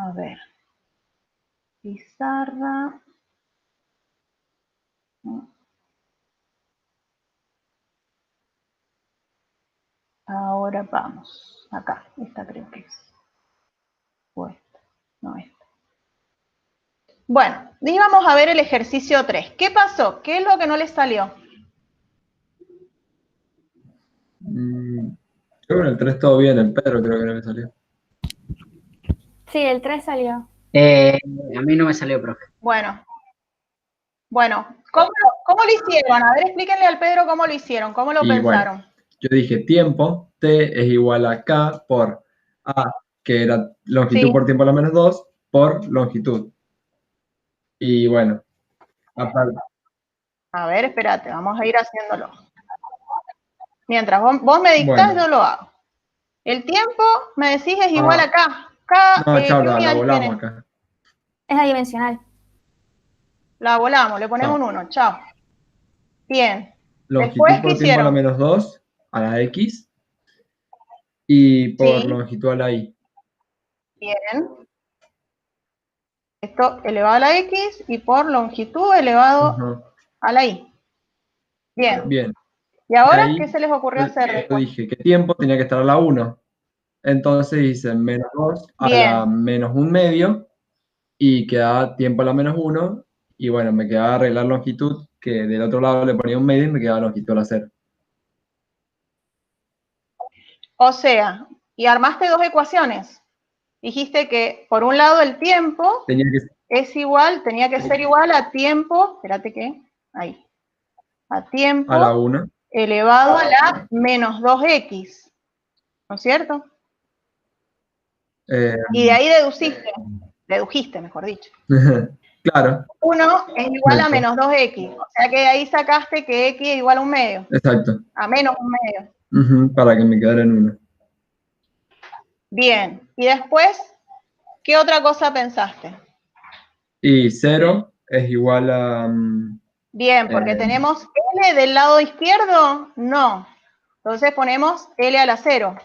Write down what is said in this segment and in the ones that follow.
A ver. Pizarra. Ahora vamos. Acá, esta creo que es. O esta. No, esta. Bueno, íbamos a ver el ejercicio 3. ¿Qué pasó? ¿Qué es lo que no les salió? Yo con el 3 todo bien, el Pedro creo que no me salió. Sí, el 3 salió. A mí no me salió, profe. Bueno, ¿cómo lo hicieron? A ver, explíquenle al Pedro cómo lo hicieron, cómo lo pensaron. Bueno, yo dije tiempo, T es igual a K por A, que era longitud Sí. por tiempo a la menos 2, por longitud. Y bueno, aparte. A ver, espérate, vamos a ir haciéndolo. Mientras vos me dictás, Bueno. yo lo hago. El tiempo, me decís, es igual a K. K, No, chao, ¿qué la unidades volamos tiene? acá. Es adimensional. La volamos, le ponemos Chao. un 1, chao. Bien. Longitud Después, ¿qué por tiempo a la hicieron? menos 2, a la X, y por Sí. longitud a la Y. Bien. Esto elevado a la X y por longitud elevado a la Y. Bien. Bien. ¿Y ahora ahí, qué se les ocurrió hacer yo después? dije que tiempo tenía que estar a la 1. Entonces hice menos 2 a la Bien. menos 1 medio y quedaba tiempo a la menos 1. Y bueno, me quedaba arreglar longitud, que del otro lado le ponía un medio y me quedaba longitud a la 0. O sea, y armaste dos ecuaciones. Dijiste que por un lado el tiempo Tenía que, tenía que ser igual a tiempo, espérate que, ahí, a tiempo a la 1. elevado a la menos 2x, ¿no es cierto? Y de ahí dedujiste, mejor dicho. Claro. 1 es igual a menos 2x, o sea que de ahí sacaste que x es igual a un medio. Exacto. A menos un medio. Para que me quedara en 1. Bien, y después, ¿qué otra cosa pensaste? Y 0 es igual a... Bien, porque tenemos L del lado izquierdo, no. Entonces ponemos L a la 0.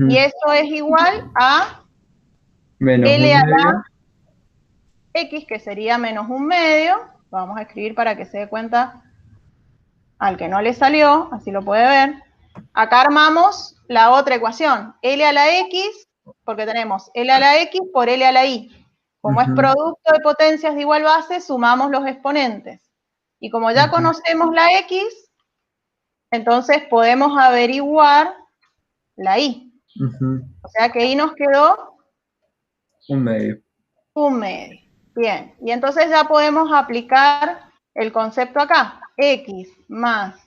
Y eso es igual a menos L 1 a medio. la X, que sería menos un medio. Vamos a escribir para que se dé cuenta al que no le salió, así lo puede ver. Acá armamos la otra ecuación, L a la X, porque tenemos L a la X por L a la Y. Como es producto de potencias de igual base, sumamos los exponentes. Y como ya conocemos la X, entonces podemos averiguar la Y. O sea que ahí nos quedó un medio. Un medio. Bien. Y entonces ya podemos aplicar el concepto acá. X más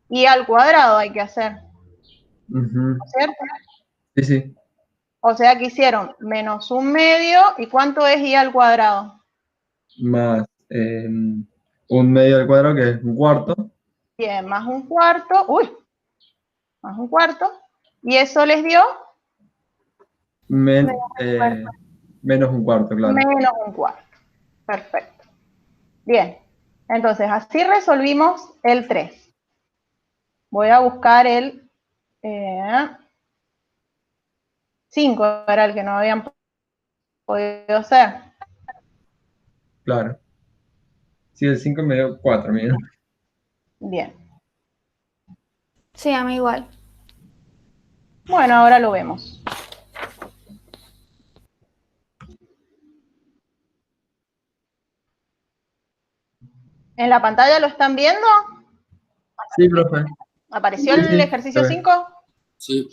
Y al cuadrado hay que hacer. ¿Cierto? Sí, sí. O sea que hicieron menos un medio. ¿Y cuánto es Y al cuadrado? Más un medio al cuadrado, que es un cuarto. Bien, más un cuarto. Uy, más un cuarto. ¿Y eso les dio? Menos un cuarto, claro. Menos un cuarto. Perfecto. Bien. Entonces, así resolvimos el 3. Voy a buscar el 5, era el que no habían podido hacer. Claro. Sí, el 5 me dio 4, mira. Bien. Sí, a mí igual. Bueno, ahora lo vemos. ¿En la pantalla lo están viendo? Sí, profe. ¿Apareció Sí, el sí, ejercicio 5? Sí.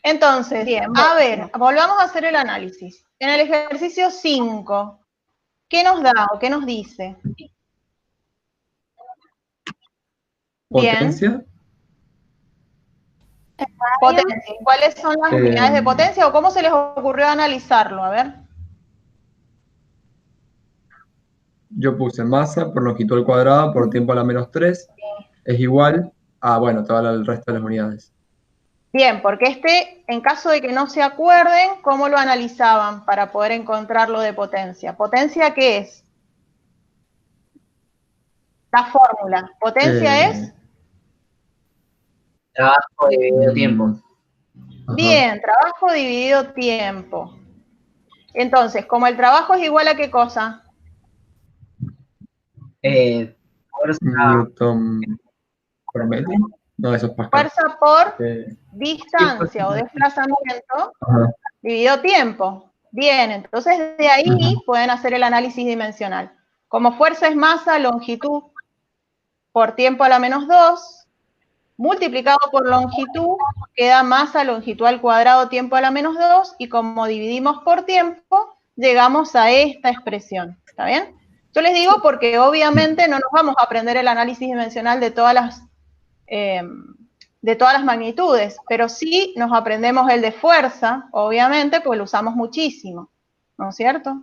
Entonces, bien, a ver, volvamos a hacer el análisis. En el ejercicio 5, ¿qué nos da o qué nos dice? Bien. Potencia. Potencia. ¿Cuáles son las unidades de potencia o cómo se les ocurrió analizarlo? A ver. Yo puse masa por longitud al cuadrado por tiempo a la menos 3 es igual a, bueno, todo el resto de las unidades. Bien, porque en caso de que no se acuerden, ¿cómo lo analizaban para poder encontrarlo de potencia? ¿Potencia qué es? La fórmula. Potencia es... Trabajo dividido tiempo. Bien, trabajo dividido tiempo. Entonces, como el trabajo es igual a ¿qué cosa? Fuerza, Newton por metro. No, eso es Pascal. Fuerza por Eh, distancia o desplazamiento ajá. dividido tiempo. Bien, entonces de ahí pueden hacer el análisis dimensional. Como fuerza es masa, longitud por tiempo a la -2, multiplicado por longitud, queda masa, longitud al cuadrado, tiempo a la -2, y como dividimos por tiempo, llegamos a esta expresión. ¿Está bien? Yo les digo porque obviamente no nos vamos a aprender el análisis dimensional de todas las magnitudes, pero sí nos aprendemos el de fuerza, obviamente, porque lo usamos muchísimo, ¿no es cierto?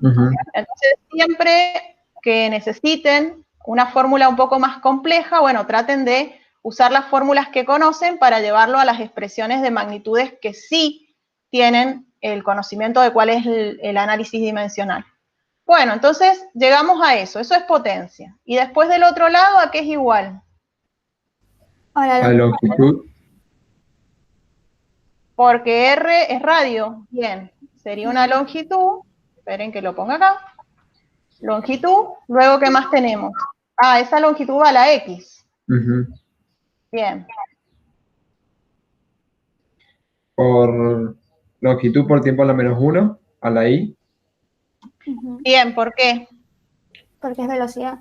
Entonces, siempre que necesiten una fórmula un poco más compleja, bueno, traten de usar las fórmulas que conocen para llevarlo a las expresiones de magnitudes que sí tienen el conocimiento de cuál es el análisis dimensional. Bueno, entonces llegamos a eso es potencia. Y después del otro lado, ¿a qué es igual? A longitud. Porque R es radio. Bien, sería una longitud. Esperen que lo ponga acá. Longitud. Luego, ¿qué más tenemos? Ah, esa longitud va a la X. Bien. Por longitud por tiempo a la -1, a la I. Bien, ¿por qué? Porque es velocidad.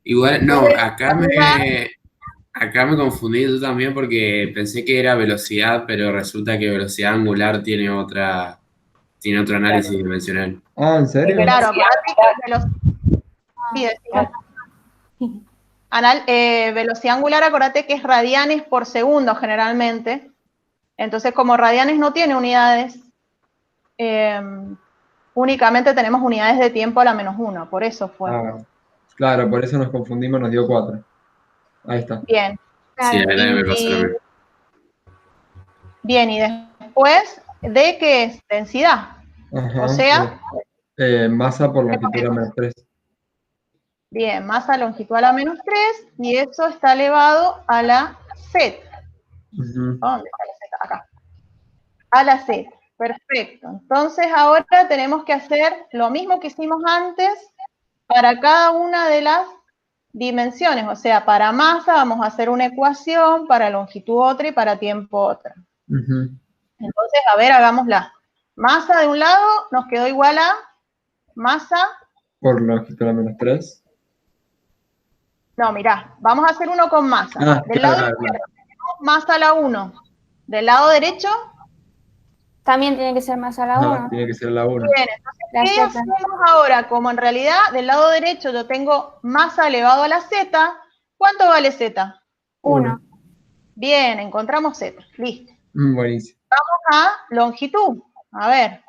Igual, no, acá me confundí yo también porque pensé que era velocidad, pero resulta que velocidad angular tiene otro análisis dimensional. Ah, ¿en serio? Claro, velocidad angular, acordate que es radianes por segundo generalmente. Entonces, como radianes no tiene unidades, únicamente tenemos unidades de tiempo a la -1, por eso fue. Ah, claro, por eso nos confundimos, nos dio 4. Ahí está. Bien. Sí, la verdad que me pasó lo mismo. Bien, y después, ¿de qué es? Densidad. Ajá, O sea, masa por longitud a la -3. Bien, masa longitud a la -3, y eso está elevado a la Z. ¿Dónde está la Z? Acá. A la Z. Perfecto. Entonces ahora tenemos que hacer lo mismo que hicimos antes para cada una de las dimensiones. O sea, para masa vamos a hacer una ecuación, para longitud otra y para tiempo otra. Entonces, a ver, hagámosla. Masa de un lado nos quedó igual a masa. Por longitud a la -3. No, mirá, vamos a hacer uno con masa. Del lado izquierdo tenemos masa a la 1. Del lado derecho también tiene que ser masa a la 1. Tiene que ser la 1. Bien, entonces, ¿qué hacemos ahora? Como en realidad del lado derecho yo tengo masa elevado a la Z, ¿cuánto vale Z? 1. Bien, encontramos Z. Listo. Buenísimo. Vamos a longitud. A ver,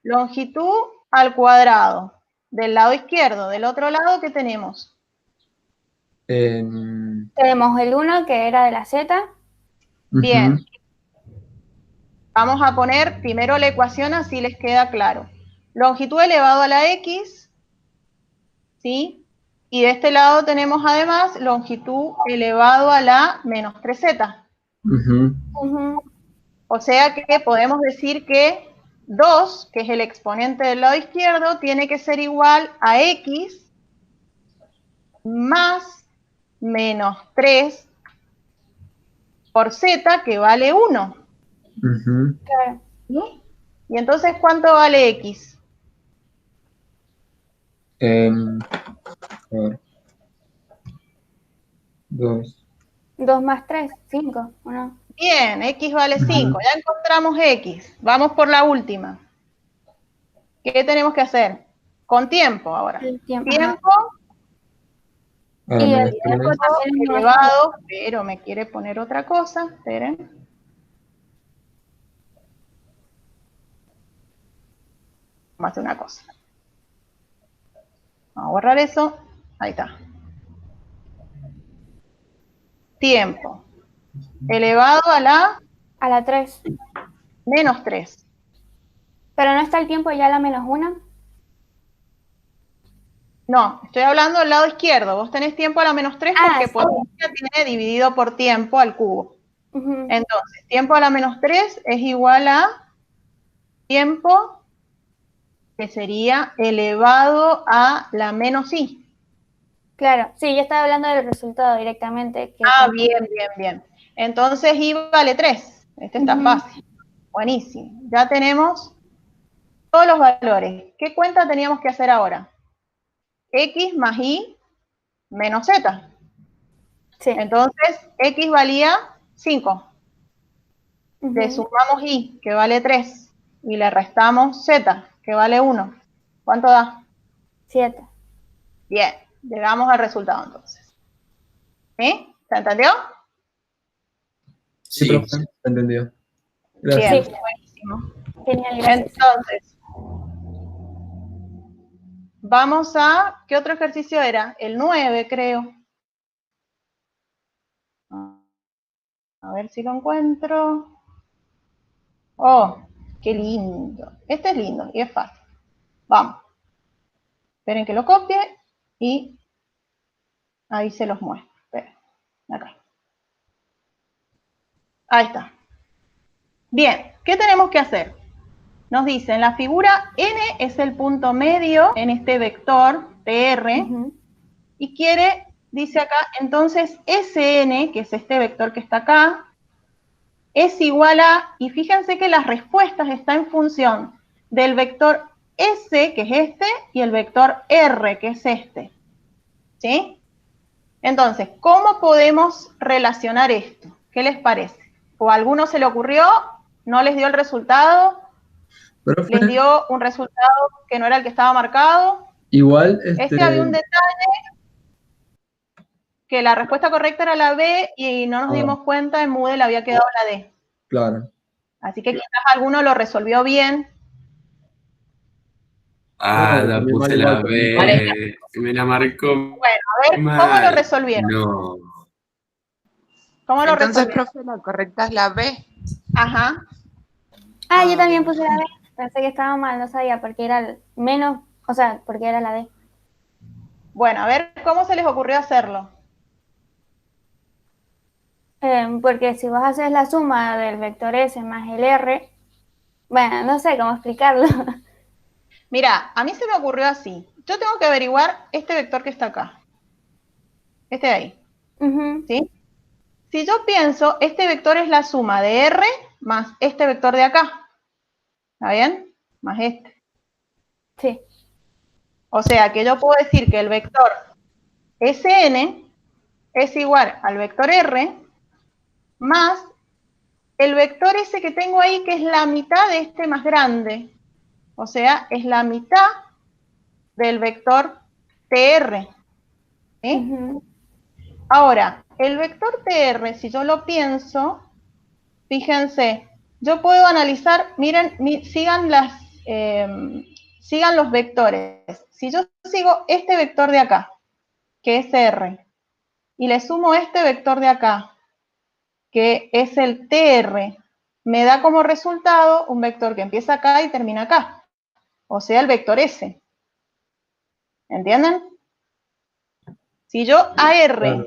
longitud al cuadrado. Del lado izquierdo. Del otro lado, ¿qué tenemos? Tenemos el 1, que era de la Z. Bien. Vamos a poner primero la ecuación, así les queda claro. Longitud elevado a la X, ¿sí? Y de este lado tenemos además longitud elevado a la -3Z. O sea que podemos decir que 2, que es el exponente del lado izquierdo, tiene que ser igual a X más -3 por Z, que vale 1. Claro. ¿Sí? ¿Y entonces cuánto vale X? A ver. 2. 2 más 3, 5, ¿o no? Bien, X vale 5. Ya encontramos X. Vamos por la última. ¿Qué tenemos que hacer? Con tiempo ahora. Tiempo. Y el tiempo también elevado, pero me quiere poner otra cosa. Esperen. Vamos a hacer una cosa. Vamos a borrar eso. Ahí está. Tiempo. Elevado a la... A la 3. -3. ¿Pero no está el tiempo ya a la -1? No, estoy hablando del lado izquierdo. Vos tenés tiempo a la -3 porque potencia tiene dividido por tiempo al cubo. Entonces, tiempo a la -3 es igual a tiempo que sería elevado a la menos i. Claro, sí, yo estaba hablando del resultado directamente. Bien, bien, bien. Entonces i vale 3. Este está fácil. Buenísimo. Ya tenemos todos los valores. ¿Qué cuenta teníamos que hacer ahora? X más y menos z. Sí. Entonces, x valía 5. Le sumamos y, que vale 3, y le restamos z, que vale 1. ¿Cuánto da? 7. Bien, llegamos al resultado entonces. ¿Sí? ¿Se entendió? Sí, Sí. profe, entendido. Gracias. Bien, Sí. buenísimo. Genial, gracias. Entonces, vamos a, ¿qué otro ejercicio era? El 9, creo. A ver si lo encuentro. Oh, qué lindo. Este es lindo y es fácil. Vamos. Esperen que lo copie y ahí se los muestro. Esperen, acá. Ahí está. Bien, ¿qué tenemos que hacer? Nos dice, en la figura n es el punto medio en este vector tr, y quiere, dice acá, entonces Sn, que es este vector que está acá, es igual a, y fíjense que las respuestas están en función del vector S, que es este, y el vector R, que es este. ¿Sí? Entonces, ¿cómo podemos relacionar esto? ¿Qué les parece? ¿O a alguno se le ocurrió? ¿No les dio el resultado? Profe, ¿Les dio un resultado que no era el que estaba marcado? igual, Había un detalle, que la respuesta correcta era la B y no nos dimos cuenta, en Moodle había quedado la D. claro. Así que quizás alguno lo resolvió bien. Ah, No, la salió mal puse igual la por mí. B, me la marcó Bueno, a ver, ¿cómo lo mal. resolvieron? No. ¿Cómo lo Entonces, resolvieron? profe, la correcta es la B. Ajá. Yo también puse la D. Pensé que estaba mal, no sabía, porque era el menos, o sea, porque era la D. Bueno, a ver, ¿cómo se les ocurrió hacerlo? Porque si vos haces la suma del vector S más el R, bueno, no sé cómo explicarlo. Mira, a mí se me ocurrió así. Yo tengo que averiguar este vector que está acá. Este de ahí. ¿Sí? Si yo pienso, este vector es la suma de R más este vector de acá. ¿Está bien? Más este. Sí. O sea que yo puedo decir que el vector Sn es igual al vector R más el vector S que tengo ahí, que es la mitad de este más grande. O sea, es la mitad del vector TR. ¿Sí? Ahora, el vector TR, si yo lo pienso, fíjense, yo puedo analizar, miren, sigan los vectores. Si yo sigo este vector de acá, que es R, y le sumo este vector de acá, que es el TR, me da como resultado un vector que empieza acá y termina acá. O sea, el vector S. ¿Entienden? Si yo a R Claro.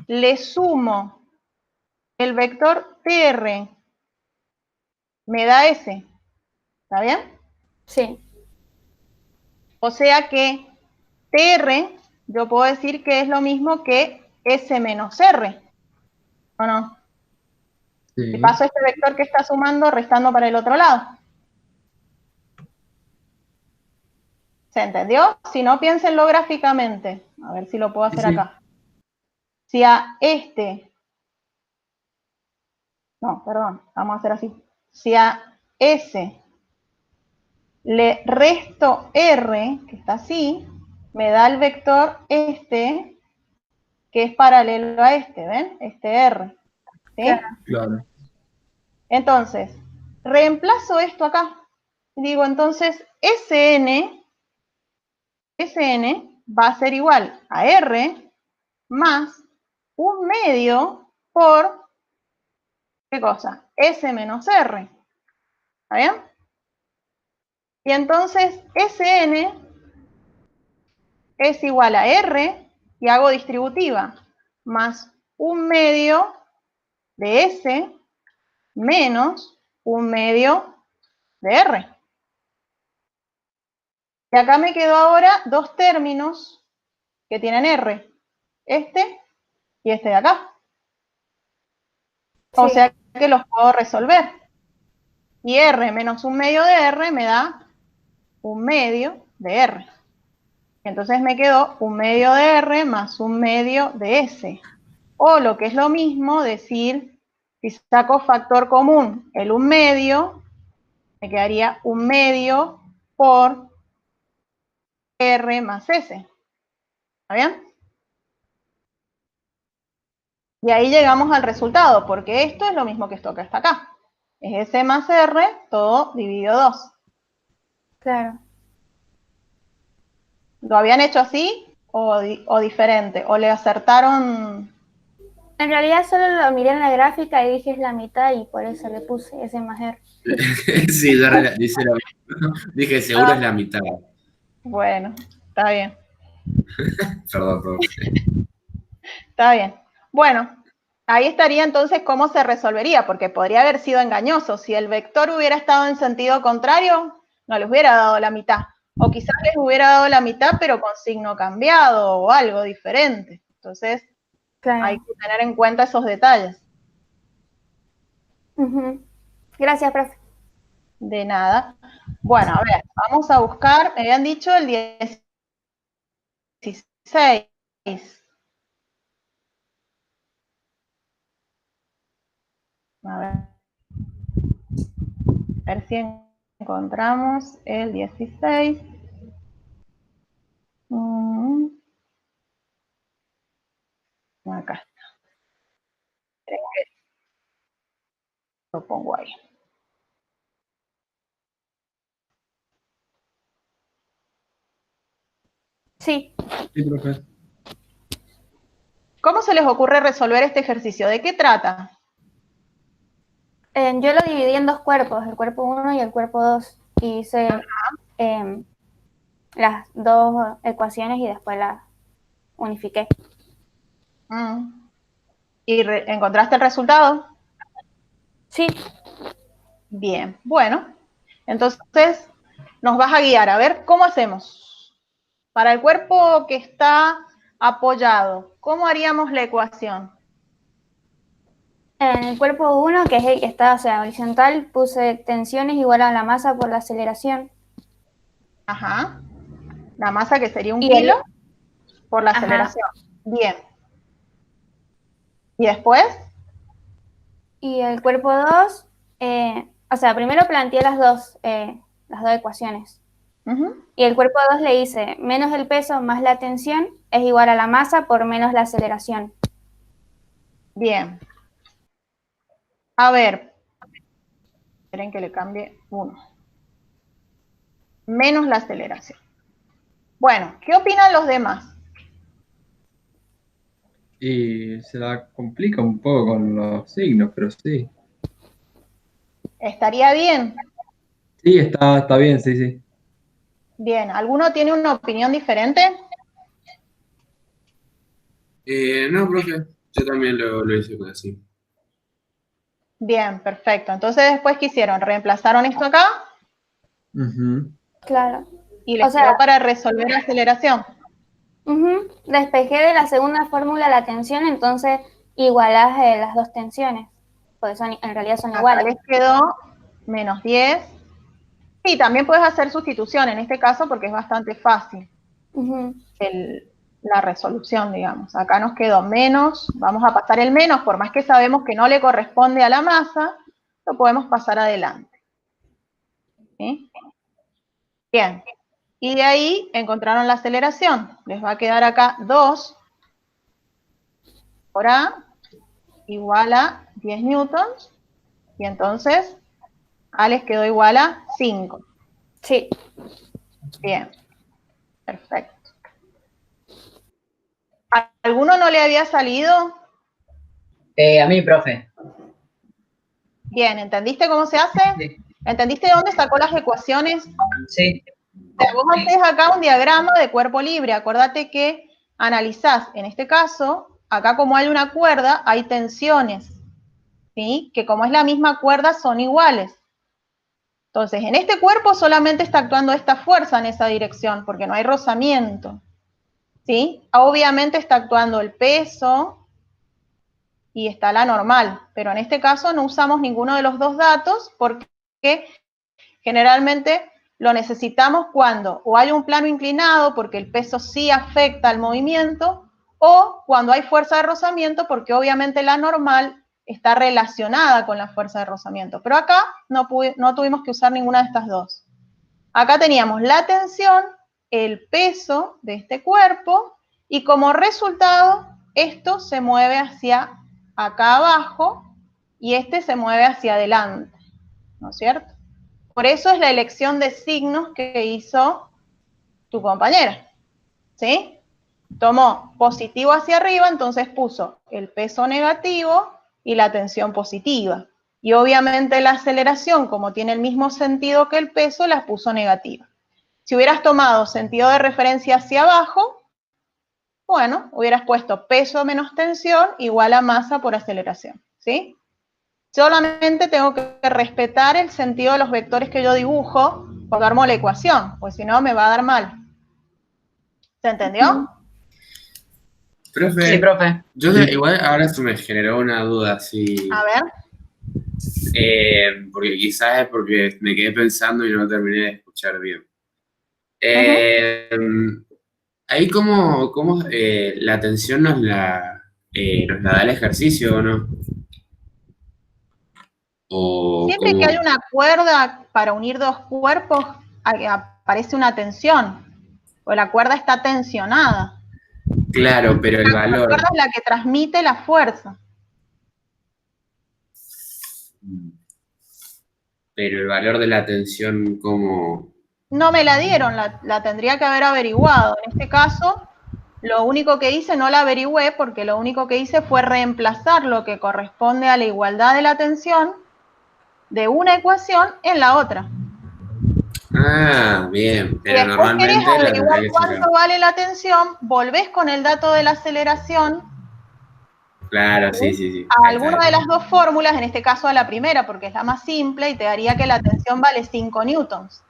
le sumo el vector TR, me da S. ¿Está bien? Sí. O sea que TR, yo puedo decir que es lo mismo que S menos R. ¿O no? Sí. Si paso este vector que está sumando, restando para el otro lado. ¿Se entendió? Si no, piénsenlo gráficamente. A ver si lo puedo hacer Sí. acá. Si a este... No, perdón, vamos a hacer así. Si a S le resto R, que está así, me da el vector este, que es paralelo a este, ¿ven? Este R. ¿Sí? Claro. Entonces, reemplazo esto acá. Digo, entonces, Sn va a ser igual a R más un medio por, ¿qué cosa? S menos R. ¿Está bien? Y entonces, Sn es igual a R, y hago distributiva, más un medio de S menos un medio de R. Y acá me quedó ahora dos términos que tienen R. Este y este de acá. O Sí. sea que los puedo resolver. Y R menos 1/2 de R me da 1/2 de R. Entonces me quedó 1/2 de R más 1/2 de S. O lo que es lo mismo, decir, si saco factor común el 1/2, me quedaría 1/2 por R más S. ¿Está bien? Y ahí llegamos al resultado, porque esto es lo mismo que esto que está acá. Es S más R, todo dividido 2. Claro. ¿Lo habían hecho así o diferente? ¿O le acertaron? En realidad solo lo miré en la gráfica y dije es la mitad y por eso le puse S más R. Sí, dice lo mismo. Dije, seguro es la mitad. Bueno, está bien. Perdón, profe. Está bien. Bueno, ahí estaría entonces cómo se resolvería, porque podría haber sido engañoso. Si el vector hubiera estado en sentido contrario, no les hubiera dado la mitad. O quizás les hubiera dado la mitad, pero con signo cambiado o algo diferente. Entonces, Claro. hay que tener en cuenta esos detalles. Ujú. Gracias, profe. De nada. Bueno, a ver, vamos a buscar, me habían dicho el 16. A ver si encontramos el 16. Acá está. Lo pongo ahí. Sí. Sí, profe. ¿Cómo se les ocurre resolver este ejercicio? ¿De qué trata? Yo lo dividí en dos cuerpos, el cuerpo 1 y el cuerpo 2. Y hice las dos ecuaciones y después las unifiqué. ¿Y encontraste el resultado? Sí. Bien, bueno. Entonces, nos vas a guiar a ver cómo hacemos. Para el cuerpo que está apoyado, ¿cómo haríamos la ecuación? En el cuerpo 1, que es el que está, o sea, horizontal, puse tensiones igual a la masa por la aceleración. Ajá. La masa que sería 1 Y kilo por la Ajá. aceleración. Bien. ¿Y después? Y el cuerpo 2, o sea, primero planteé las dos ecuaciones. Y el cuerpo 2 le hice menos el peso más la tensión es igual a la masa por menos la aceleración. Bien. A ver. Esperen que le cambie 1. Menos la aceleración. Bueno, ¿qué opinan los demás? Y se la complica un poco con los signos, pero sí. ¿Estaría bien? Sí, está bien, sí, sí. Bien. ¿Alguno tiene una opinión diferente? No, profe, yo también lo hice así. Bien, perfecto. Entonces, ¿después qué hicieron? ¿Reemplazaron esto acá? Ujú. Claro. Y les O sea, quedó para resolver la aceleración. despejé de la segunda fórmula la tensión, entonces igualás las dos tensiones, porque en realidad son Acá iguales. les quedó menos 10. Sí, también puedes hacer sustitución en este caso porque es bastante fácil la resolución, digamos. Acá nos quedó menos, vamos a pasar el menos, por más que sabemos que no le corresponde a la masa, lo podemos pasar adelante. ¿Sí? Bien. Y de ahí encontraron la aceleración. Les va a quedar acá 2 por A igual a 10 newtons. Y entonces A les quedó igual a 5. Sí. Bien. Perfecto. ¿A alguno no le había salido? A mí, profe. Bien, ¿entendiste cómo se hace? Sí. ¿Entendiste de dónde sacó las ecuaciones? Sí. Vos haces acá un diagrama de cuerpo libre. Acuérdate que analizás, en este caso, acá como hay una cuerda, hay tensiones, ¿sí? Que como es la misma cuerda, son iguales. Entonces, en este cuerpo solamente está actuando esta fuerza en esa dirección, porque no hay rozamiento, ¿sí? Obviamente está actuando el peso y está la normal, pero en este caso no usamos ninguno de los dos datos porque generalmente lo necesitamos cuando o hay un plano inclinado porque el peso sí afecta al movimiento, o cuando hay fuerza de rozamiento porque obviamente la normal está relacionada con la fuerza de rozamiento. Pero acá no tuvimos que usar ninguna de estas dos. Acá teníamos la tensión, el peso de este cuerpo, y como resultado, esto se mueve hacia acá abajo y este se mueve hacia adelante, ¿no es cierto? Por eso es la elección de signos que hizo tu compañera, ¿sí? Tomó positivo hacia arriba, entonces puso el peso negativo y la tensión positiva. Y obviamente la aceleración, como tiene el mismo sentido que el peso, la puso negativa. Si hubieras tomado sentido de referencia hacia abajo, bueno, hubieras puesto peso menos tensión igual a masa por aceleración, ¿sí? Solamente tengo que respetar el sentido de los vectores que yo dibujo cuando armo la ecuación, pues si no me va a dar mal. ¿Se entendió? Profe, Sí, profe. yo igual ahora se me generó una duda, si, A ver. porque quizás es porque me quedé pensando y no terminé de escuchar bien. Ahí cómo la tensión nos la da el ejercicio, ¿o no? O Siempre que hay cómo... una cuerda para unir dos cuerpos, aparece una tensión, o la cuerda está tensionada. Claro, pero el La valor... cuerda es la que transmite la fuerza. Pero el valor de la tensión, ¿cómo...? No me la dieron, la tendría que haber averiguado. En este caso, lo único que hice, no la averigüé, porque lo único que hice fue reemplazar lo que corresponde a la igualdad de la tensión de una ecuación en la otra. Ah, bien, Si pero después querés normalmente la averiguar tendría que sacar. cuánto vale la tensión, volvés con el dato de la aceleración Claro, sí. a Ahí está, ahí alguna de está. las dos fórmulas, en este caso a la primera, porque es la más simple, y te daría que la tensión vale 5 newtons.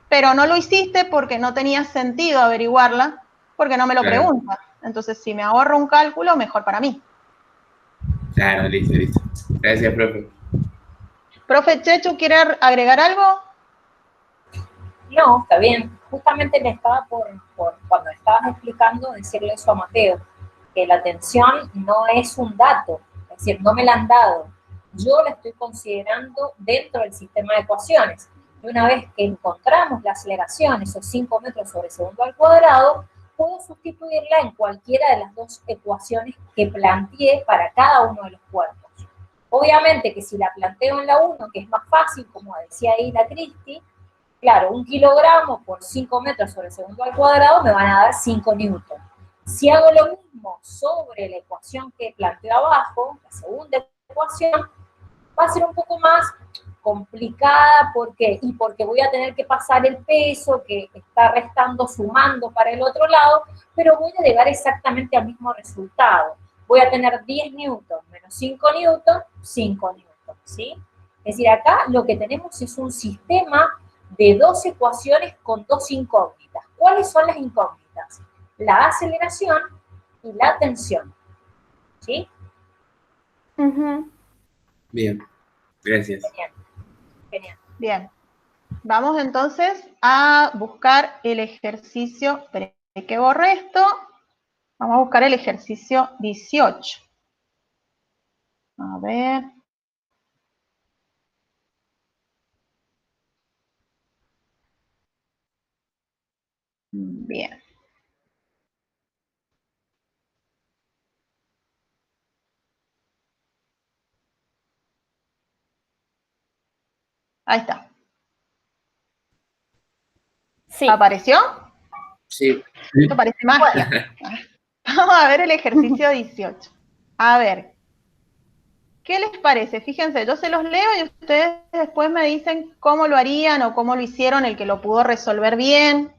Pero no lo hiciste porque no tenía sentido averiguarla, porque no me lo Claro. preguntas. Entonces, si me ahorro un cálculo, mejor para mí. Claro, listo. Gracias, profe. Profe Chechu, ¿quiere agregar algo? No, está bien. Justamente le estaba cuando estabas explicando, decirle eso a Mateo, que la tensión no es un dato, es decir, no me la han dado. Yo la estoy considerando dentro del sistema de ecuaciones. Y una vez que encontramos la aceleración, esos 5 metros sobre segundo al cuadrado, puedo sustituirla en cualquiera de las dos ecuaciones que planteé para cada uno de los cuerpos. Obviamente que si la planteo en la 1, que es más fácil, como decía ahí la Cristi, claro, 1 kilogramo por 5 metros sobre segundo al cuadrado me van a dar 5 newtons. Si hago lo mismo sobre la ecuación que planteo abajo, la segunda ecuación, va a ser un poco más complicada. ¿Por qué? Y porque voy a tener que pasar el peso que está restando, sumando para el otro lado, pero voy a llegar exactamente al mismo resultado. Voy a tener 10 newtons menos 5 newtons, 5 newtons, ¿sí? Es decir, acá lo que tenemos es un sistema de dos ecuaciones con dos incógnitas. ¿Cuáles son las incógnitas? La aceleración y la tensión. ¿Sí? Bien, gracias. Genial. Bien. Vamos entonces a buscar el ejercicio. Esperen que borre esto. Vamos a buscar el ejercicio 18. A ver. Bien. Ahí está. Sí. ¿Apareció? Sí. Esto parece magia. Vamos a ver el ejercicio 18. A ver. ¿Qué les parece? Fíjense, yo se los leo y ustedes después me dicen cómo lo harían o cómo lo hicieron el que lo pudo resolver bien,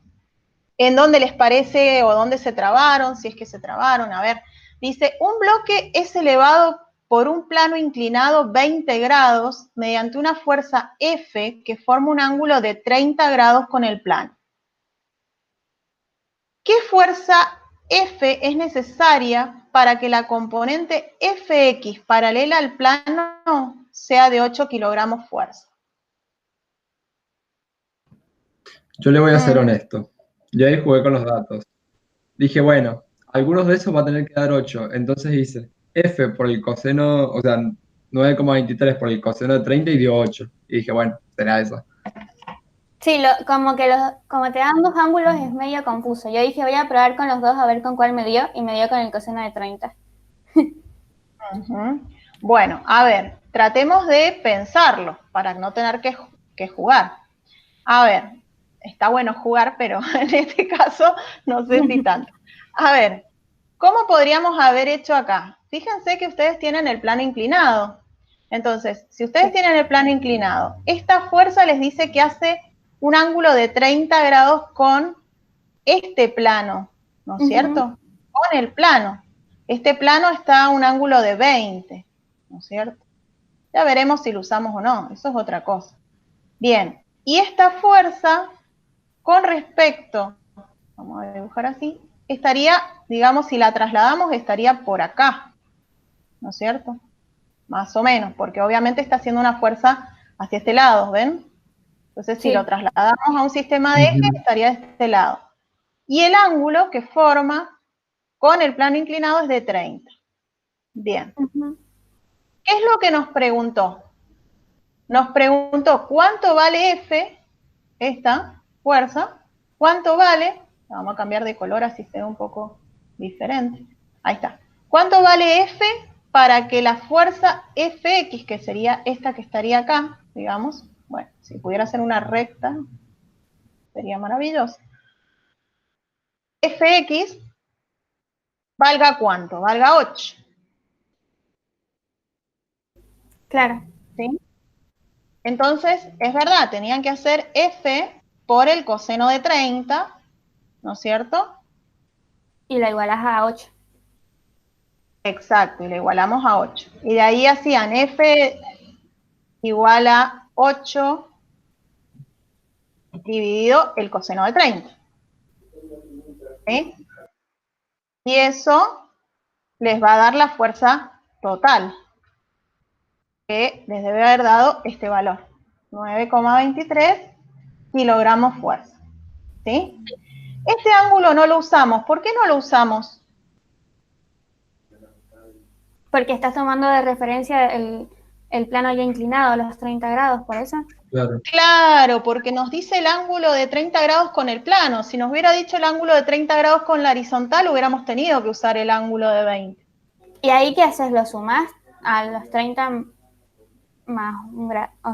en dónde les parece o dónde se trabaron, si es que se trabaron. A ver, dice, un bloque es elevado por un plano inclinado 20 grados mediante una fuerza F que forma un ángulo de 30 grados con el plano. ¿Qué fuerza F es necesaria para que la componente Fx paralela al plano sea de 8 kilogramos fuerza? Yo le voy a ser honesto. Yo ahí jugué con los datos. Dije, bueno, algunos de esos va a tener que dar 8. Entonces hice F por el coseno, o sea, 9,23 por el coseno de 30 y dio 8. Y dije, bueno, será eso. Sí, como te dan dos ángulos es medio confuso. Yo dije, voy a probar con los dos a ver con cuál me dio, y me dio con el coseno de 30. Bueno, a ver, tratemos de pensarlo para no tener que jugar. A ver, está bueno jugar, pero en este caso no sé si tanto. A ver, ¿cómo podríamos haber hecho acá? Fíjense que ustedes tienen el plano inclinado. Entonces, si ustedes tienen el plano inclinado, esta fuerza les dice que hace un ángulo de 30 grados con este plano, ¿no es cierto? Con el plano. Este plano está a un ángulo de 20, ¿no es cierto? Ya veremos si lo usamos o no, eso es otra cosa. Bien, y esta fuerza, con respecto, vamos a dibujar así, estaría, digamos, si la trasladamos, estaría por acá, ¿no es cierto? Más o menos, porque obviamente está haciendo una fuerza hacia este lado, ¿ven? Entonces, si lo trasladamos a un sistema de eje, estaría de este lado. Y el ángulo que forma con el plano inclinado es de 30. Bien. ¿Qué es lo que nos preguntó? Nos preguntó cuánto vale F, esta fuerza, cuánto vale, vamos a cambiar de color así se ve un poco diferente. Ahí está. ¿Cuánto vale F para que la fuerza Fx, que sería esta que estaría acá, digamos, bueno, si pudiera ser una recta, sería maravilloso. Fx valga ¿cuánto? Valga 8. Claro. ¿Sí? Entonces, es verdad, tenían que hacer F por el coseno de 30, ¿no es cierto? Y la igualas a 8. Exacto, y le igualamos a 8. Y de ahí hacían F igual a 8 dividido el coseno de 30. ¿Sí? Y eso les va a dar la fuerza total, que les debe haber dado este valor, 9,23 kilogramos fuerza. ¿Sí? Este ángulo no lo usamos. ¿Por qué no lo usamos? Porque estás tomando de referencia el plano ya inclinado, los 30 grados, por eso. Claro. Claro, porque nos dice el ángulo de 30 grados con el plano. Si nos hubiera dicho el ángulo de 30 grados con la horizontal, hubiéramos tenido que usar el ángulo de 20. ¿Y ahí qué haces? ¿Lo sumás a los 30 más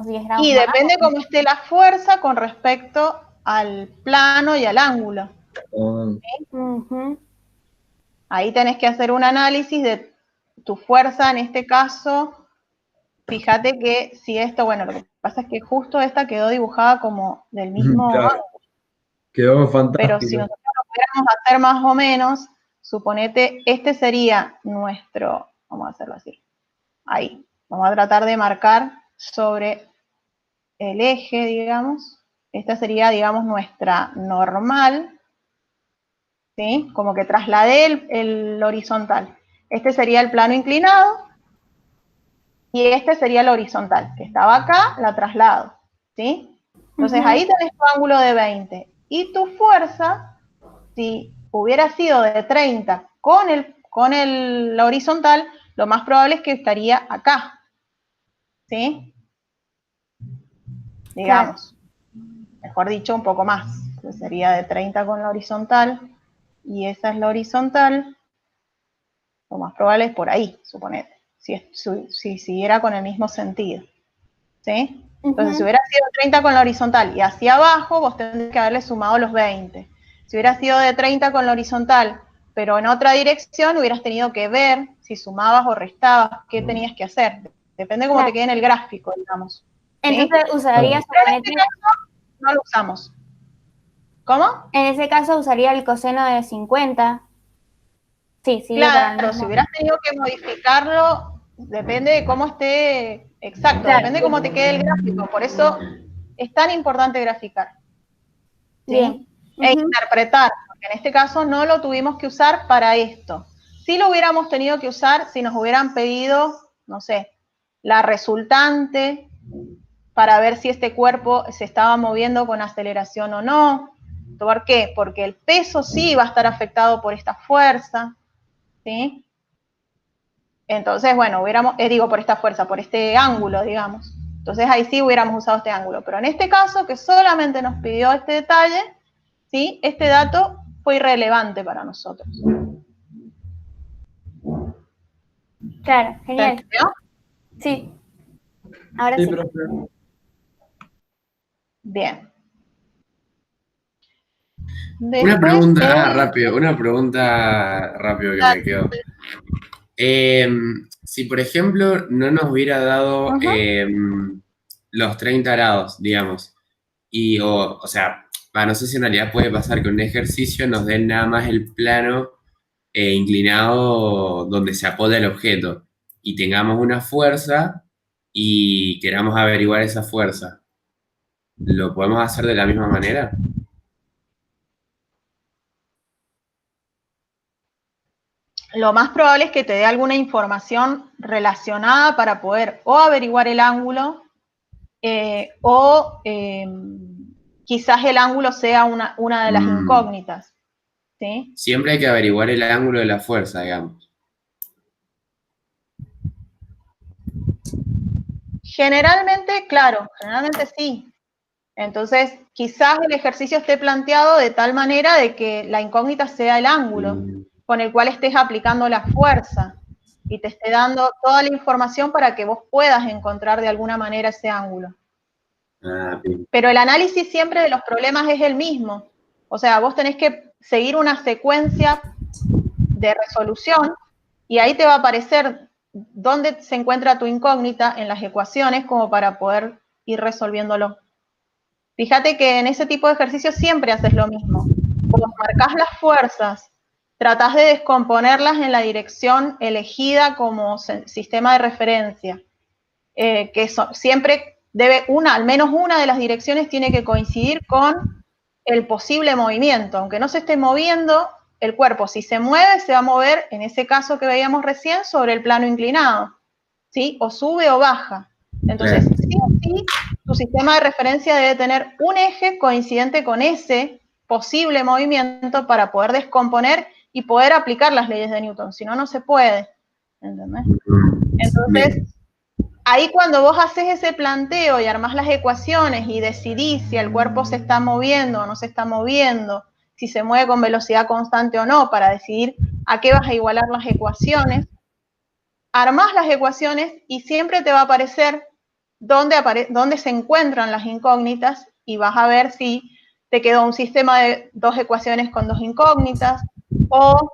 10 grados? Y depende cómo esté la fuerza con respecto al plano y al ángulo. ¿Sí? Ahí tenés que hacer un análisis de tu fuerza en este caso. Fíjate que si esto, bueno, lo que pasa es que justo esta quedó dibujada como del mismo ángulo. Quedó fantástico. Pero si nosotros lo pudiéramos hacer más o menos, suponete, este sería nuestro, vamos a hacerlo así, ahí. Vamos a tratar de marcar sobre el eje, digamos. Esta sería, digamos, nuestra normal, ¿sí? Como que trasladé el horizontal. Este sería el plano inclinado y este sería el horizontal, que estaba acá, la traslado, ¿sí? Entonces ahí tenés tu ángulo de 20. Y tu fuerza, si hubiera sido de 30 con el horizontal, lo más probable es que estaría acá, ¿sí? Digamos, mejor dicho, un poco más. Entonces sería de 30 con la horizontal, y esa es la horizontal, lo más probable es por ahí, suponete, si siguiera con el mismo sentido, ¿sí? Entonces, si hubiera sido 30 con la horizontal y hacia abajo, vos tendrías que haberle sumado los 20. Si hubiera sido de 30 con la horizontal, pero en otra dirección, hubieras tenido que ver si sumabas o restabas, qué tenías que hacer. Depende de cómo te quede en el gráfico, digamos. ¿Sí? Entonces, usarías en este caso, no lo usamos. ¿Cómo? En ese caso, usaría el coseno de 50. Sí, Claro, si hubieras tenido que modificarlo depende de cómo esté, exacto, Claro. depende de cómo te quede el gráfico. Por eso es tan importante graficar. ¿Sí? Bien. E interpretar, porque en este caso no lo tuvimos que usar para esto. Sí lo hubiéramos tenido que usar si nos hubieran pedido, no sé, la resultante para ver si este cuerpo se estaba moviendo con aceleración o no. ¿Por qué? Porque el peso sí va a estar afectado por esta fuerza, ¿sí? Entonces, bueno, por esta fuerza, por este ángulo, digamos. Entonces ahí sí hubiéramos usado este ángulo. Pero en este caso, que solamente nos pidió este detalle, ¿sí? Este dato fue irrelevante para nosotros. Claro, ¿Se genial. entendió? Sí. Ahora Sí, sí. profe. Bien. Una Después, pregunta rápido que me quedó. Si, por ejemplo, no nos hubiera dado los 30 grados, digamos, o sea, no sé si en realidad puede pasar que un ejercicio nos dé nada más el plano inclinado donde se apoya el objeto y tengamos una fuerza y queramos averiguar esa fuerza. ¿Lo podemos hacer de la misma manera? lo más probable es que te dé alguna información relacionada para poder o averiguar el ángulo quizás el ángulo sea una de las incógnitas. ¿Sí? Siempre hay que averiguar el ángulo de la fuerza, digamos. Generalmente, claro, generalmente sí. Entonces, quizás el ejercicio esté planteado de tal manera de que la incógnita sea el ángulo con el cual estés aplicando la fuerza y te esté dando toda la información para que vos puedas encontrar de alguna manera ese ángulo. Bien. Pero el análisis siempre de los problemas es el mismo. O sea, vos tenés que seguir una secuencia de resolución y ahí te va a aparecer dónde se encuentra tu incógnita en las ecuaciones como para poder ir resolviéndolo. Fíjate que en ese tipo de ejercicios siempre haces lo mismo. Vos marcás las fuerzas, tratás de descomponerlas en la dirección elegida como sistema de referencia, siempre al menos una de las direcciones tiene que coincidir con el posible movimiento. Aunque no se esté moviendo, el cuerpo, si se mueve, se va a mover, en ese caso que veíamos recién, sobre el plano inclinado, ¿sí? O sube o baja. Entonces, sí o sí, tu sistema de referencia debe tener un eje coincidente con ese posible movimiento para poder descomponer y poder aplicar las leyes de Newton. Si no, no se puede. ¿Entendés? Entonces, ahí cuando vos haces ese planteo y armás las ecuaciones y decidís si el cuerpo se está moviendo o no se está moviendo, si se mueve con velocidad constante o no, para decidir a qué vas a igualar las ecuaciones, armás las ecuaciones y siempre te va a aparecer dónde se encuentran las incógnitas y vas a ver si te quedó un sistema de dos ecuaciones con dos incógnitas o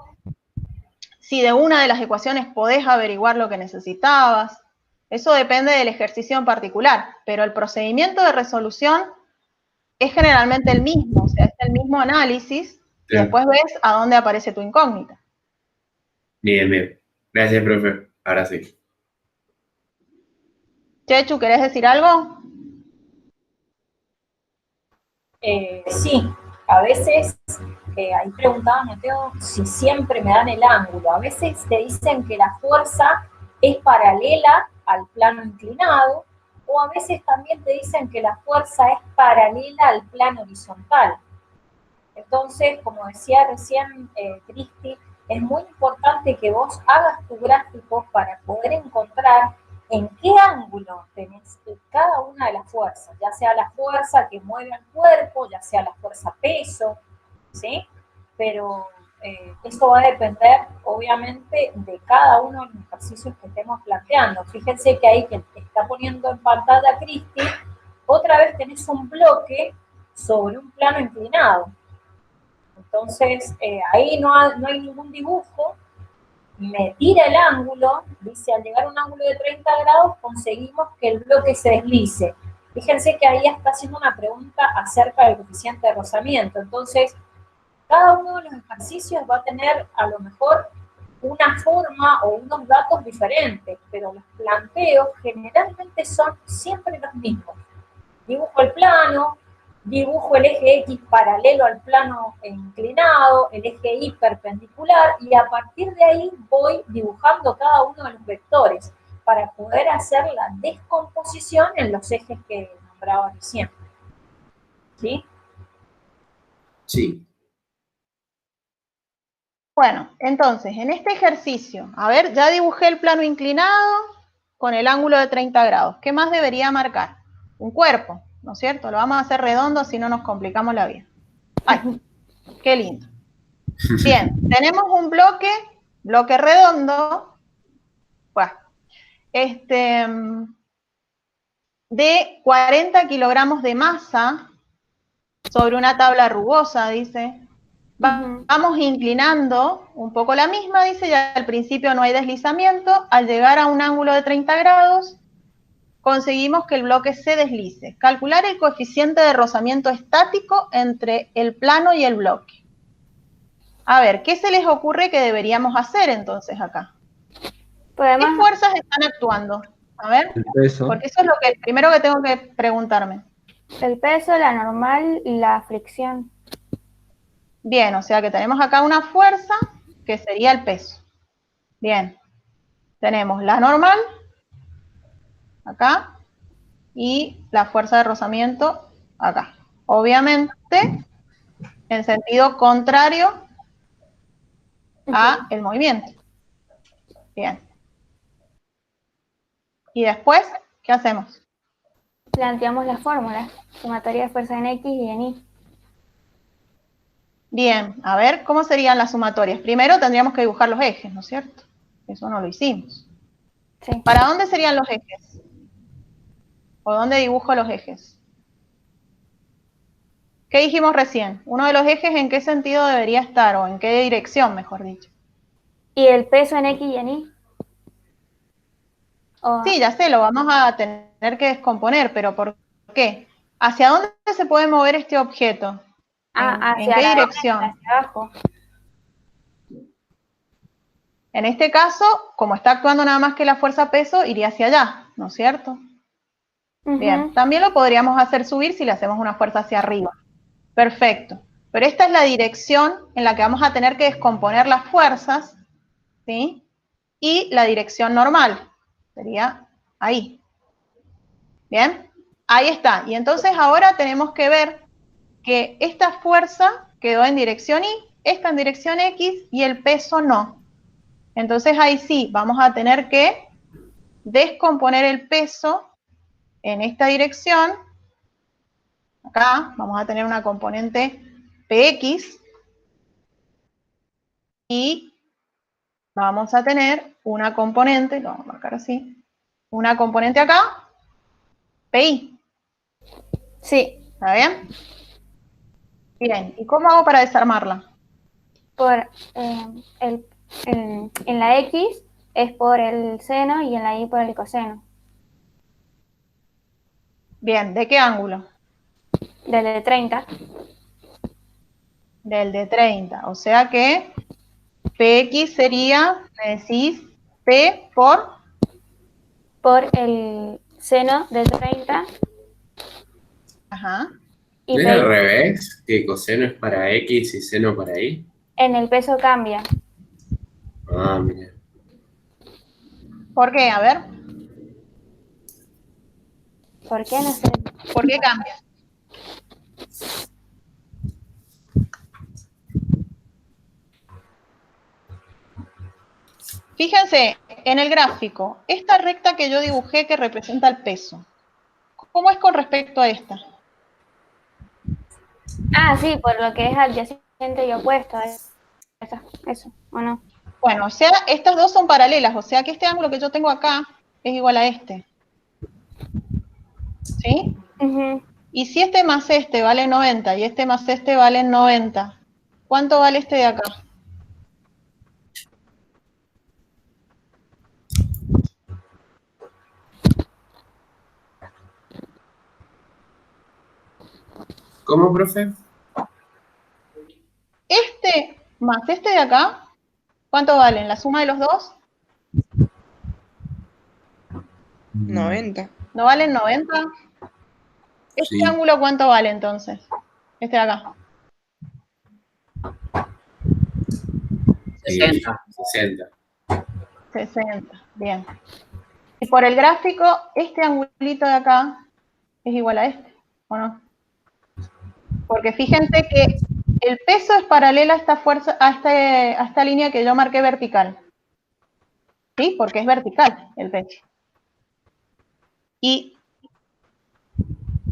si de una de las ecuaciones podés averiguar lo que necesitabas. Eso depende del ejercicio en particular, pero el procedimiento de resolución es generalmente el mismo, o sea, es el mismo análisis y después ves a dónde aparece tu incógnita. Bien. Gracias, profe. Ahora sí. Chechu, ¿querés decir algo? Sí, a veces, ahí preguntaba Mateo si siempre me dan el ángulo. A veces te dicen que la fuerza es paralela al plano inclinado, o a veces también te dicen que la fuerza es paralela al plano horizontal. Entonces, como decía recién Cristi, es muy importante que vos hagas tu gráfico para poder encontrar en qué ángulo tenés cada una de las fuerzas, ya sea la fuerza que mueve al cuerpo, ya sea la fuerza peso, ¿sí? Pero esto va a depender, obviamente, de cada uno de los ejercicios que estemos planteando. Fíjense que ahí que está poniendo en pantalla Cristi, otra vez tenés un bloque sobre un plano inclinado. Entonces, ahí no hay ningún dibujo, me tira el ángulo, dice, al llegar a un ángulo de 30 grados conseguimos que el bloque se deslice. Fíjense que ahí está haciendo una pregunta acerca del coeficiente de rozamiento. Entonces, cada uno de los ejercicios va a tener a lo mejor una forma o unos datos diferentes, pero los planteos generalmente son siempre los mismos. Dibujo el plano, dibujo el eje X paralelo al plano inclinado, el eje Y perpendicular, y a partir de ahí voy dibujando cada uno de los vectores para poder hacer la descomposición en los ejes que nombraba recién. ¿Sí? Sí. Bueno, entonces, en este ejercicio, a ver, ya dibujé el plano inclinado con el ángulo de 30 grados. ¿Qué más debería marcar? Un cuerpo, ¿no es cierto? Lo vamos a hacer redondo, si no nos complicamos la vida. ¡Ay! ¡Qué lindo! Bien, tenemos un bloque redondo, bueno, de 40 kilogramos de masa sobre una tabla rugosa, dice. Vamos inclinando un poco la misma, dice, ya al principio no hay deslizamiento. Al llegar a un ángulo de 30 grados, conseguimos que el bloque se deslice. Calcular el coeficiente de rozamiento estático entre el plano y el bloque. A ver, ¿qué se les ocurre que deberíamos hacer entonces acá? ¿Qué fuerzas están actuando? A ver, El peso. porque eso es lo que primero que tengo que preguntarme. El peso, la normal y la fricción. Bien, o sea que tenemos acá una fuerza que sería el peso. Bien, tenemos la normal, acá, y la fuerza de rozamiento, acá. Obviamente, en sentido contrario a el movimiento. Bien. Y después, ¿qué hacemos? Planteamos la fórmula, sumatoria de fuerza en X y en Y. Bien, a ver, ¿cómo serían las sumatorias? Primero tendríamos que dibujar los ejes, ¿no es cierto? Eso no lo hicimos. Sí. ¿Para dónde serían los ejes? ¿O dónde dibujo los ejes? ¿Qué dijimos recién? Uno de los ejes, ¿en qué sentido debería estar? O en qué dirección, mejor dicho. ¿Y el peso en X y en Y? Sí, ya sé, lo vamos a tener que descomponer, pero ¿por qué? ¿Hacia dónde se puede mover este objeto? ¿En qué dirección? Hacia abajo. En este caso, como está actuando nada más que la fuerza peso, iría hacia allá, ¿no es cierto? Bien, también lo podríamos hacer subir si le hacemos una fuerza hacia arriba. Perfecto. Pero esta es la dirección en la que vamos a tener que descomponer las fuerzas, ¿sí? Y la dirección normal sería ahí. Bien, ahí está. Y entonces ahora tenemos que ver que esta fuerza quedó en dirección Y, esta en dirección X y el peso no. Entonces ahí sí, vamos a tener que descomponer el peso en esta dirección. Acá vamos a tener una componente Px y vamos a tener una componente, lo vamos a marcar así, una componente acá, Pi. Sí. ¿Está bien? Bien, ¿y cómo hago para desarmarla? En la X es por el seno y en la Y por el coseno. Bien, ¿de qué ángulo? Del de 30. Del de 30, o sea que Px sería, me decís, P por el seno del 30. Ajá. Y ¿No era al revés? ¿Que coseno es para X y seno para Y? En el peso cambia. Ah, mira. ¿Por qué? A ver. ¿Por qué? No sé. ¿Por qué cambia? Fíjense, en el gráfico, esta recta que yo dibujé que representa el peso, ¿cómo es con respecto a esta? Ah, sí, por lo que es adyacente y opuesto. Eso, ¿o no? Bueno, o sea, estas dos son paralelas, o sea que este ángulo que yo tengo acá es igual a este. ¿Sí? Y si este más este vale 90 y este más este vale 90, ¿cuánto vale este de acá? ¿Cómo, profe? Este más este de acá ¿Cuánto valen? ¿La suma de los dos? 90. ¿No valen 90? ¿Este Sí. ángulo cuánto vale entonces? Este de acá. 60. 60. 60, bien. Y por el gráfico, este angulito de acá es igual a este, ¿o no? Porque fíjense que el peso es paralelo a esta fuerza, a esta línea que yo marqué vertical. ¿Sí? Porque es vertical el peso. Y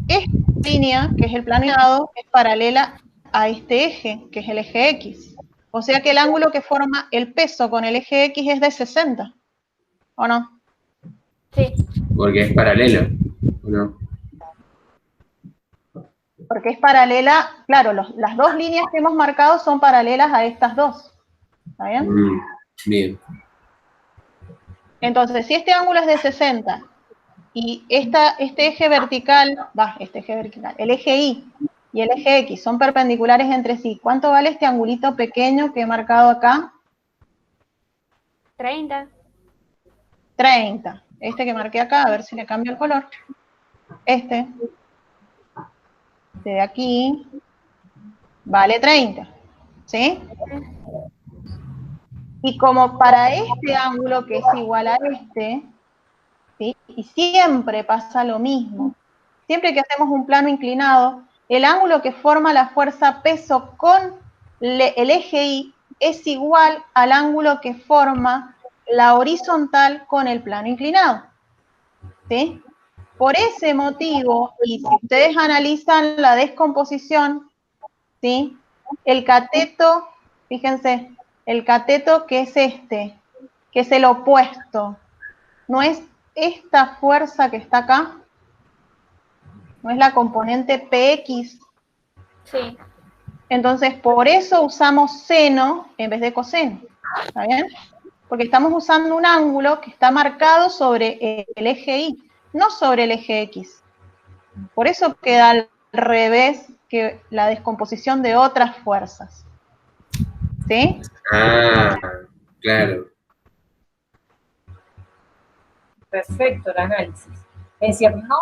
esta línea, que es el plano inclinado, es paralela a este eje, que es el eje X. O sea que el ángulo que forma el peso con el eje X es de 60, ¿o no? Sí. Porque es paralelo, ¿o no? Porque es paralela, claro, las dos líneas que hemos marcado son paralelas a estas dos. ¿Está bien? Bien. Entonces, si este ángulo es de 60 y este eje vertical, el eje Y y el eje X son perpendiculares entre sí, ¿cuánto vale este angulito pequeño que he marcado acá? 30. 30. Este que marqué acá, a ver si le cambio el color. Este de aquí vale 30. ¿Sí? Y como para este ángulo que es igual a este, ¿sí? Y siempre pasa lo mismo. Siempre que hacemos un plano inclinado, el ángulo que forma la fuerza peso con el eje Y es igual al ángulo que forma la horizontal con el plano inclinado. ¿Sí? Por ese motivo, y si ustedes analizan la descomposición, ¿sí? El cateto, fíjense, el cateto que es este, que es el opuesto, no es esta fuerza que está acá, no es la componente PX. Sí. Entonces, por eso usamos seno en vez de coseno. ¿Está bien? Porque estamos usando un ángulo que está marcado sobre el eje Y, no sobre el eje X. Por eso queda al revés que la descomposición de otras fuerzas. ¿Sí? Ah, claro. Perfecto el análisis. Es decir, no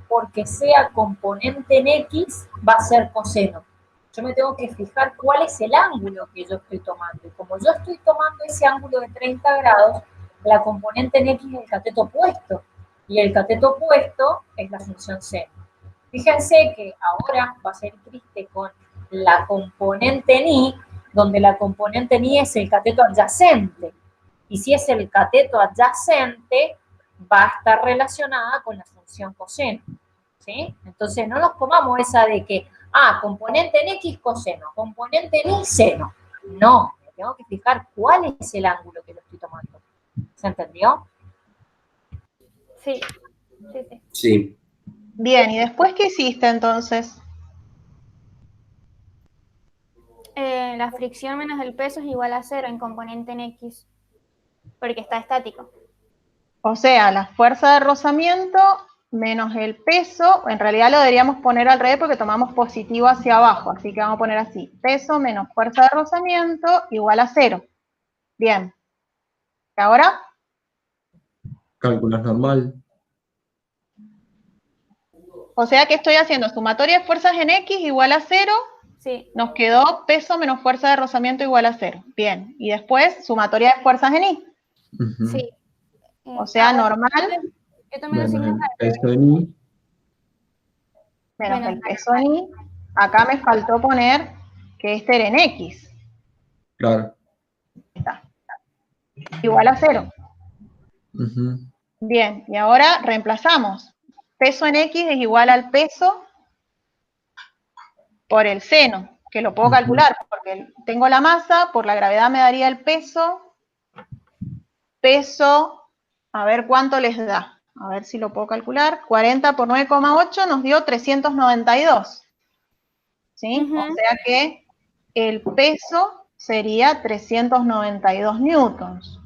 porque sea componente en X va a ser coseno. Yo me tengo que fijar cuál es el ángulo que yo estoy tomando. Y como yo estoy tomando ese ángulo de 30 grados, la componente en X es el cateto opuesto. Y el cateto opuesto es la función seno. Fíjense que ahora va a ser triste con la componente en Y, donde la componente en Y es el cateto adyacente. Y si es el cateto adyacente, va a estar relacionada con la función coseno. ¿Sí? Entonces no nos comamos esa de que, componente en X coseno, componente en Y seno. No, me tengo que fijar cuál es el ángulo que lo estoy tomando. ¿Se entendió? Sí. Sí, sí. Sí. Bien, ¿y después qué hiciste entonces? La fricción menos el peso es igual a 0 en componente en X, porque está estático. O sea, la fuerza de rozamiento menos el peso, en realidad lo deberíamos poner al revés porque tomamos positivo hacia abajo, así que vamos a poner así, peso menos fuerza de rozamiento igual a 0. Bien. ¿Y ahora? Cálculos normal. O sea que estoy haciendo sumatoria de fuerzas en X igual a 0, Sí. nos quedó peso menos fuerza de rozamiento igual a 0. Bien, y después sumatoria de fuerzas en Y. Ujú. Sí. O sea, normal Yo tomé los Menos signos el peso en Y. menos menos el peso en Y. Acá me faltó poner que este era en X. Claro. Está. Igual a 0. Ujú. Bien, y ahora reemplazamos. Peso en X es igual al peso por el seno, que lo puedo calcular, porque tengo la masa, por la gravedad me daría el peso. Peso, a ver cuánto les da. A ver si lo puedo calcular. 40 por 9,8 nos dio 392. ¿Sí? Ujú. O sea que el peso sería 392 newtons.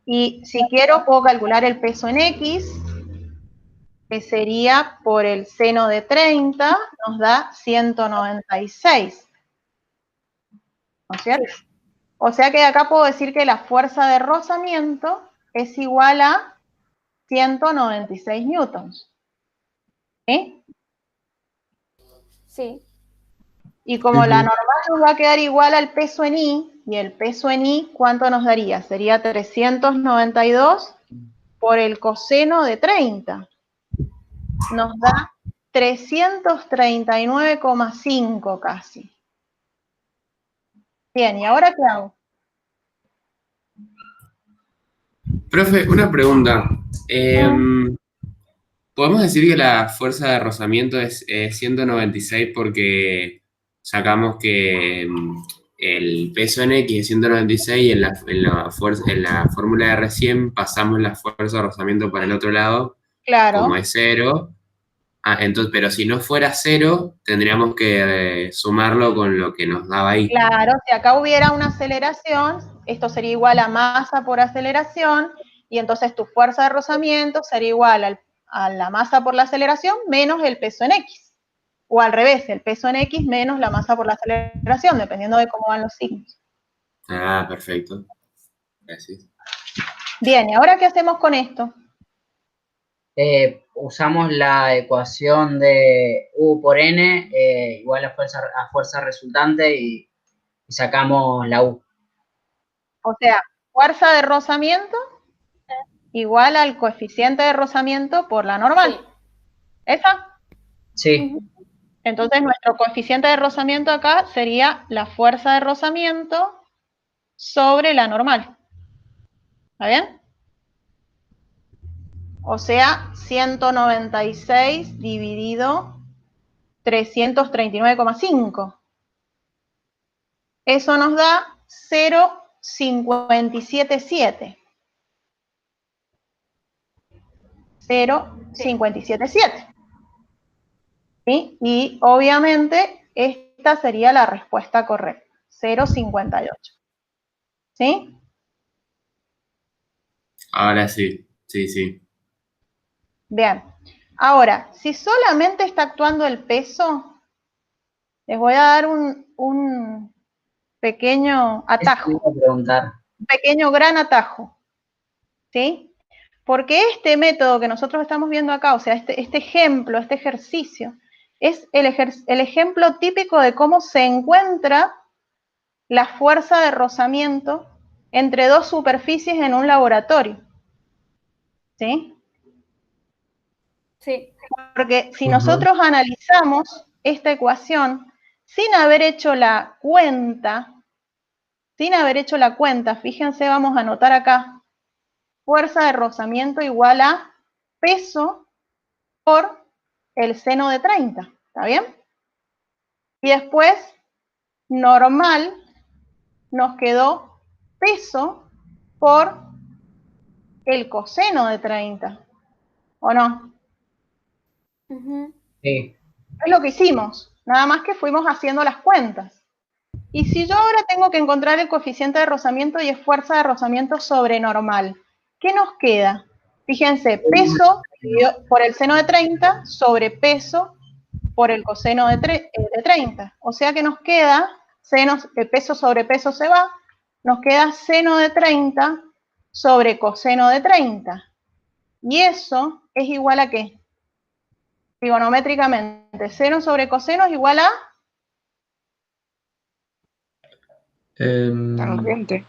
Y si quiero, puedo calcular el peso en X, que sería por el seno de 30, nos da 196. ¿No es cierto? O sea que acá puedo decir que la fuerza de rozamiento es igual a 196 newtons. ¿Sí? Sí. Y como Sí, la sí. normal nos va a quedar igual al peso en I, y el peso en I, ¿cuánto nos daría? Sería 392 por el coseno de 30. Nos da 339,5 casi. Bien, ¿y ahora qué hago? Profe, una pregunta. ¿Podemos decir que la fuerza de rozamiento es 196 porque sacamos que el peso en X es 196 y en la fórmula de recién pasamos la fuerza de rozamiento para el otro lado, como Claro, es 0? Entonces, pero si no fuera 0, tendríamos que sumarlo con lo que nos daba ahí. claro, si acá hubiera una aceleración, esto sería igual a masa por aceleración, y entonces tu fuerza de rozamiento sería igual a la masa por la aceleración menos el peso en X. O al revés, el peso en X menos la masa por la aceleración, dependiendo de cómo van los signos. Ah, perfecto. Gracias. Bien, ¿y ahora qué hacemos con esto? Usamos la ecuación de U por N igual a fuerza resultante y sacamos la U. O sea, fuerza de rozamiento igual al coeficiente de rozamiento por la normal. Sí. ¿Esa? Sí, Entonces nuestro coeficiente de rozamiento acá sería la fuerza de rozamiento sobre la normal. ¿Está bien? O sea, 196 dividido 339,5. Eso nos da 0,577. 0,577. ¿Sí? Y obviamente esta sería la respuesta correcta. 0,58. ¿Sí? Ahora sí, sí. Bien. Ahora, si solamente está actuando el peso, les voy a dar un pequeño atajo. eso te iba a preguntar. Un pequeño gran atajo. ¿Sí? Porque este método que nosotros estamos viendo acá, o sea, este ejemplo, este ejercicio, es el ejemplo típico de cómo se encuentra la fuerza de rozamiento entre dos superficies en un laboratorio. ¿Sí? Sí. Porque si nosotros analizamos esta ecuación sin haber hecho la cuenta, fíjense, vamos a anotar acá, fuerza de rozamiento igual a peso por el seno de 30, ¿está bien? Y después, normal, nos quedó peso por el coseno de 30, ¿o no? Sí. Es lo que hicimos, nada más que fuimos haciendo las cuentas. Y si yo ahora tengo que encontrar el coeficiente de rozamiento y es fuerza de rozamiento sobre normal, ¿qué nos queda? Fíjense, peso por el seno de 30 sobre peso por el coseno de 30. O sea que nos queda, peso sobre peso se va, nos queda seno de 30 sobre coseno de 30. Y eso es igual a ¿qué? Trigonométricamente, seno sobre coseno es igual a Tangente.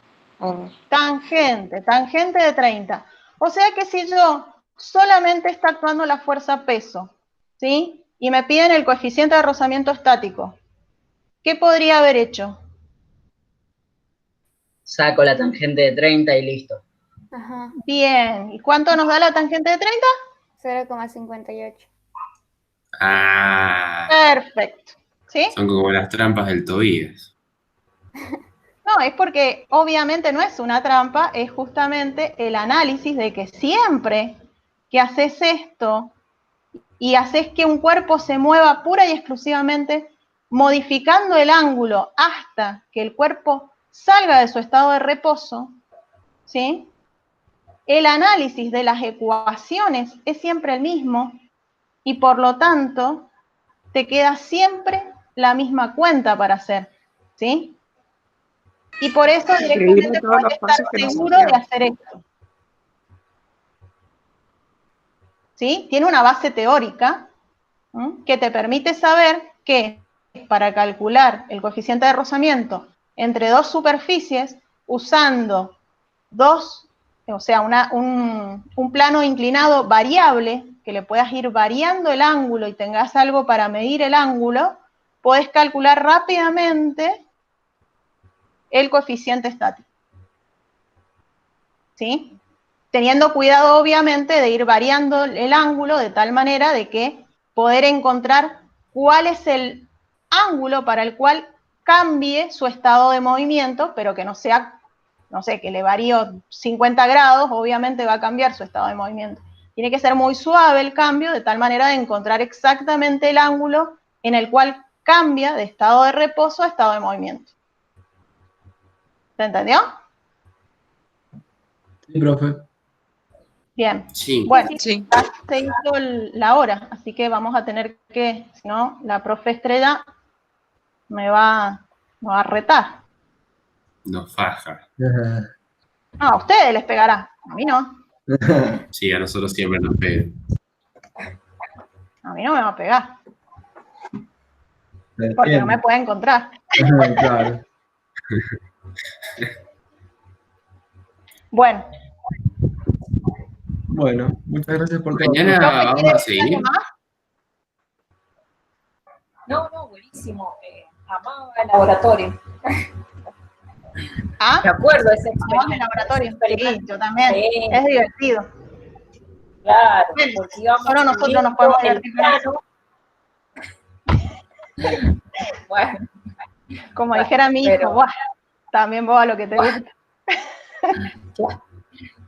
tangente de 30. O sea que si yo solamente está actuando la fuerza peso, ¿sí? Y me piden el coeficiente de rozamiento estático, ¿qué podría haber hecho? Saco la tangente de 30 y listo. Ajá. Bien, ¿y cuánto nos da la tangente de 30? 0,58. Ah, Perfecto, ¿sí? son como las trampas del Tobías. No, es porque obviamente no es una trampa, es justamente el análisis de que siempre que haces esto y haces que un cuerpo se mueva pura y exclusivamente modificando el ángulo hasta que el cuerpo salga de su estado de reposo, ¿sí? El análisis de las ecuaciones es siempre el mismo y por lo tanto te queda siempre la misma cuenta para hacer, ¿sí? Y por eso directamente todos los puedes estar pasos que nos seguro de salteamos. hacer esto. ¿Sí? Tiene una base teórica que te permite saber que para calcular el coeficiente de rozamiento entre dos superficies, usando un plano inclinado variable, que le puedas ir variando el ángulo y tengas algo para medir el ángulo, podés calcular rápidamente el coeficiente estático. ¿Sí? Teniendo cuidado, obviamente, de ir variando el ángulo de tal manera de que poder encontrar cuál es el ángulo para el cual cambie su estado de movimiento, pero que no sea, no sé, que le varío 50 grados, obviamente va a cambiar su estado de movimiento. Tiene que ser muy suave el cambio, de tal manera de encontrar exactamente el ángulo en el cual cambia de estado de reposo a estado de movimiento. ¿Se entendió? Sí, profe. Bien. Sí. Bueno, Sí. ya se hizo la hora, así que vamos a tener que, si no, la profe Estrella me va a retar. Nos faja. Ajá. No, a ustedes les pegará, a mí no. Sí, a nosotros siempre nos pegan. A mí no me va a pegar, porque no me puede encontrar. Claro. Bueno, Bueno, muchas gracias por todo. Mañana ¿profe vamos quiere a decir algo seguir. más? No, buenísimo. Amaba el laboratorio. ¿Ah? Me acuerdo de ese Vamos experimento. al laboratorio. ese experimento. Sí, yo también. Sí. Es divertido. Claro, Bueno, porque íbamos solo nosotros subiendo nos podemos el divertir con eso. plano. Bueno, Como bueno, dijera mi hijo, pero- ¡guau! También vos a lo que te gusta. claro,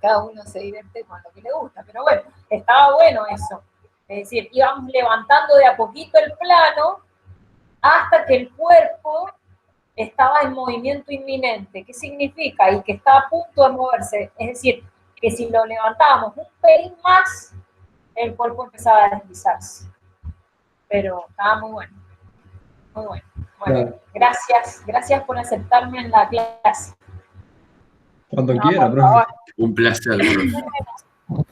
cada uno se divierte con lo que le gusta, pero bueno, estaba bueno eso. Es decir, íbamos levantando de a poquito el plano hasta que el cuerpo estaba en movimiento inminente. ¿Qué significa? Y que está a punto de moverse. Es decir, que si lo levantábamos un pelín más, el cuerpo empezaba a deslizarse. Pero estaba muy bueno. Muy bueno. Bueno, Claro. gracias por aceptarme en la clase. Cuando No, quiera, por profe. favor. Un placer, profe.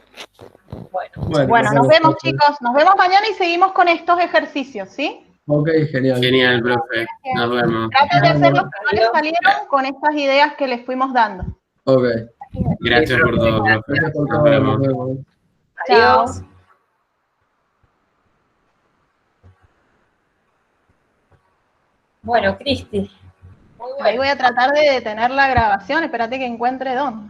Bueno, Bueno, nos vemos, chicos. Nos vemos mañana y seguimos con estos ejercicios, ¿sí? Ok, genial. Genial, profe. Nos vemos. Traten de hacer los que no les Adiós. salieron con estas ideas que les fuimos dando. Ok. Gracias por todo, profe. Gracias por Nos todo. vemos. Nos vemos. Adiós. Bueno, Cristi. Muy Ahí bueno. voy a tratar de detener la grabación. Espérate que encuentre dónde.